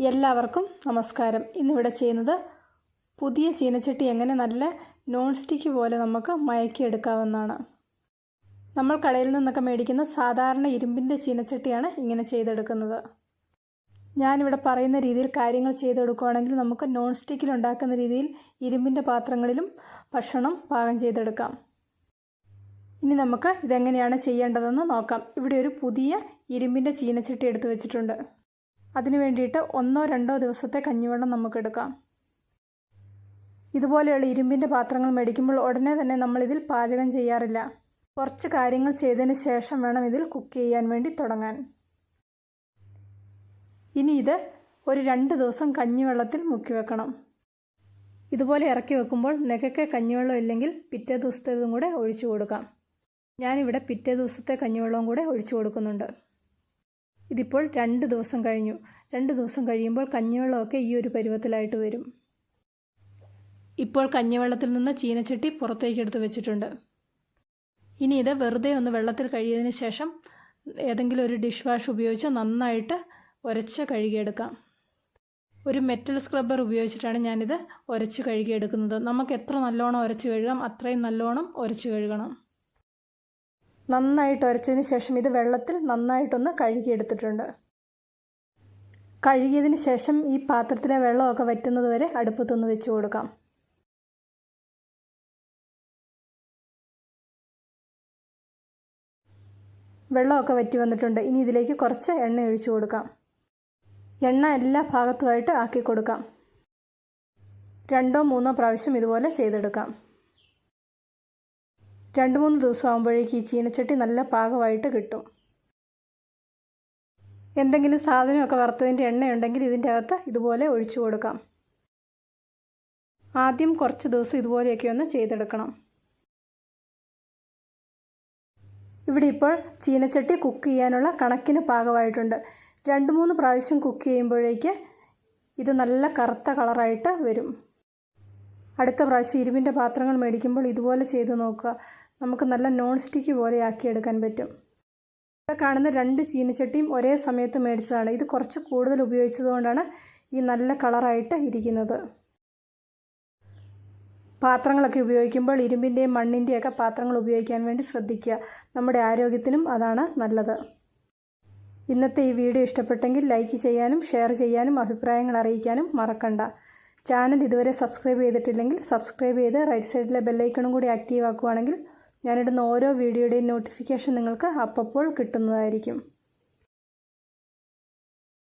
എല്ലാവർക്കും നമസ്കാരം. ഇന്നിവിടെ ചെയ്യുന്നത് പുതിയ ചീനച്ചട്ടി എങ്ങനെ നല്ല നോൺ സ്റ്റിക്ക് പോലെ നമുക്ക് മയക്കിയെടുക്കാവുന്നതാണ്. നമ്മൾ കടയിൽ നിന്നൊക്കെ മേടിക്കുന്ന സാധാരണ ഇരുമ്പിൻ്റെ ചീനച്ചട്ടിയാണ് ഇങ്ങനെ ചെയ്തെടുക്കുന്നത്. ഞാനിവിടെ പറയുന്ന രീതിയിൽ കാര്യങ്ങൾ ചെയ്തെടുക്കുകയാണെങ്കിൽ നമുക്ക് നോൺ സ്റ്റിക്കിൽ ഉണ്ടാക്കുന്ന രീതിയിൽ ഇരുമ്പിൻ്റെ പാത്രങ്ങളിലും ഭക്ഷണം പാകം ചെയ്തെടുക്കാം. ഇനി നമുക്ക് ഇതെങ്ങനെയാണ് ചെയ്യേണ്ടതെന്ന് നോക്കാം. ഇവിടെ ഒരു പുതിയ ഇരുമ്പിൻ്റെ ചീനച്ചട്ടി എടുത്തു വെച്ചിട്ടുണ്ട്. അതിനു വേണ്ടിയിട്ട് 1-2 ദിവസത്തെ കഞ്ഞിവെള്ളം നമുക്കെടുക്കാം. ഇതുപോലെയുള്ള ഇരുമ്പിൻ്റെ പാത്രങ്ങൾ മേടിക്കുമ്പോൾ ഉടനെ തന്നെ നമ്മളിതിൽ പാചകം ചെയ്യാറില്ല. കുറച്ച് കാര്യങ്ങൾ ചെയ്തതിന് ശേഷം വേണം ഇതിൽ കുക്ക് ചെയ്യാൻ വേണ്ടി തുടങ്ങാൻ. ഇനി ഇത് ഒരു 2 ദിവസം കഞ്ഞിവെള്ളത്തിൽ മുക്കി വെക്കണം. ഇതുപോലെ ഇറക്കി വെക്കുമ്പോൾ നെകക്കെ കഞ്ഞിവെള്ളം ഇല്ലെങ്കിൽ പിറ്റേ ദിവസത്തേതും കൂടെ ഒഴിച്ചു കൊടുക്കാം. ഞാനിവിടെ പിറ്റേ ദിവസത്തെ കഞ്ഞിവെള്ളവും കൂടെ ഒഴിച്ചു കൊടുക്കുന്നുണ്ട്. ഇതിപ്പോൾ 2 ദിവസം കഴിഞ്ഞു. 2 ദിവസം കഴിയുമ്പോൾ കഞ്ഞിവെള്ളമൊക്കെ ഈ ഒരു പരുവത്തിലായിട്ട് വരും. ഇപ്പോൾ കഞ്ഞിവെള്ളത്തിൽ നിന്ന് ചീനച്ചട്ടി പുറത്തേക്ക് എടുത്ത് വെച്ചിട്ടുണ്ട്. ഇനി ഇത് വെറുതെ ഒന്ന് വെള്ളത്തിൽ കഴുകിയതിന് ശേഷം ഏതെങ്കിലും ഒരു ഡിഷ് വാഷ് ഉപയോഗിച്ച് നന്നായിട്ട് ഉരച്ച് കഴുകിയെടുക്കാം. ഒരു മെറ്റൽ സ്ക്രബ്ബർ ഉപയോഗിച്ചിട്ടാണ് ഞാനിത് ഉരച്ച് കഴുകിയെടുക്കുന്നത്. നമുക്ക് എത്ര നല്ലോണം ഉരച്ച് കഴുകാം അത്രയും നല്ലോണം ഉരച്ച് കഴുകണം. നന്നായിട്ട് ഉരച്ചതിന് ശേഷം ഇത് വെള്ളത്തിൽ നന്നായിട്ടൊന്ന് കഴുകിയെടുത്തിട്ടുണ്ട്. കഴുകിയതിന് ശേഷം ഈ പാത്രത്തിലെ വെള്ളമൊക്കെ വറ്റുന്നത് വരെ അടുപ്പത്തൊന്ന് വെച്ച് കൊടുക്കാം. വെള്ളമൊക്കെ വറ്റി വന്നിട്ടുണ്ട്. ഇനി ഇതിലേക്ക് കുറച്ച് എണ്ണ ഒഴിച്ചു കൊടുക്കാം. എണ്ണ എല്ലാ ഭാഗത്തുമായിട്ട് ആക്കി കൊടുക്കാം. 2-3 പ്രാവശ്യം ഇതുപോലെ ചെയ്തെടുക്കാം. 2-3 ദിവസം ആകുമ്പോഴേക്ക് ഈ ചീനച്ചട്ടി നല്ല പാകമായിട്ട് കിട്ടും. എന്തെങ്കിലും സാധനമൊക്കെ വറുത്തതിൻ്റെ എണ്ണയുണ്ടെങ്കിൽ ഇതിൻ്റെ അകത്ത് ഇതുപോലെ ഒഴിച്ചു കൊടുക്കാം. ആദ്യം കുറച്ച് ദിവസം ഇതുപോലെയൊക്കെ ഒന്ന് ചെയ്തെടുക്കണം. ഇവിടെ ഇപ്പോൾ ചീനച്ചട്ടി കുക്ക് ചെയ്യാനുള്ള കണക്കിന് പാകമായിട്ടുണ്ട്. 2-3 പ്രാവശ്യം കുക്ക് ചെയ്യുമ്പോഴേക്ക് ഇത് നല്ല കറുത്ത കളറായിട്ട് വരും. അടുത്ത പ്രാവശ്യം ഇരുമ്പിൻ്റെ പാത്രങ്ങൾ മേടിക്കുമ്പോൾ ഇതുപോലെ ചെയ്ത് നോക്കുക. നമുക്ക് നല്ല നോൺ സ്റ്റിക്ക് പോലെ ആക്കിയെടുക്കാൻ പറ്റും. ഇവിടെ കാണുന്ന 2 ചീനച്ചട്ടിയും ഒരേ സമയത്ത് മേടിച്ചതാണ്. ഇത് കുറച്ച് കൂടുതൽ ഉപയോഗിച്ചതുകൊണ്ടാണ് ഈ നല്ല കളറായിട്ട് ഇരിക്കുന്നത്. പാത്രങ്ങളൊക്കെ ഉപയോഗിക്കുമ്പോൾ ഇരുമ്പിൻ്റെയും മണ്ണിൻ്റെയൊക്കെ പാത്രങ്ങൾ ഉപയോഗിക്കാൻ വേണ്ടി ശ്രദ്ധിക്കുക. നമ്മുടെ ആരോഗ്യത്തിനും അതാണ് നല്ലത്. ഇന്നത്തെ ഈ വീഡിയോ ഇഷ്ടപ്പെട്ടെങ്കിൽ ലൈക്ക് ചെയ്യാനും ഷെയർ ചെയ്യാനും അഭിപ്രായങ്ങൾ അറിയിക്കാനും മറക്കണ്ട. ചാനൽ ഇതുവരെ സബ്സ്ക്രൈബ് ചെയ്തിട്ടില്ലെങ്കിൽ സബ്സ്ക്രൈബ് ചെയ്ത് റൈറ്റ് സൈഡിലെ ബെല്ലൈക്കണും കൂടി ആക്റ്റീവ് ആക്കുകയാണെങ്കിൽ ഞാനിടുന്ന ഓരോ വീഡിയോയുടെയും നോട്ടിഫിക്കേഷൻ നിങ്ങൾക്ക് അപ്പോൾ കിട്ടുന്നതായിരിക്കും.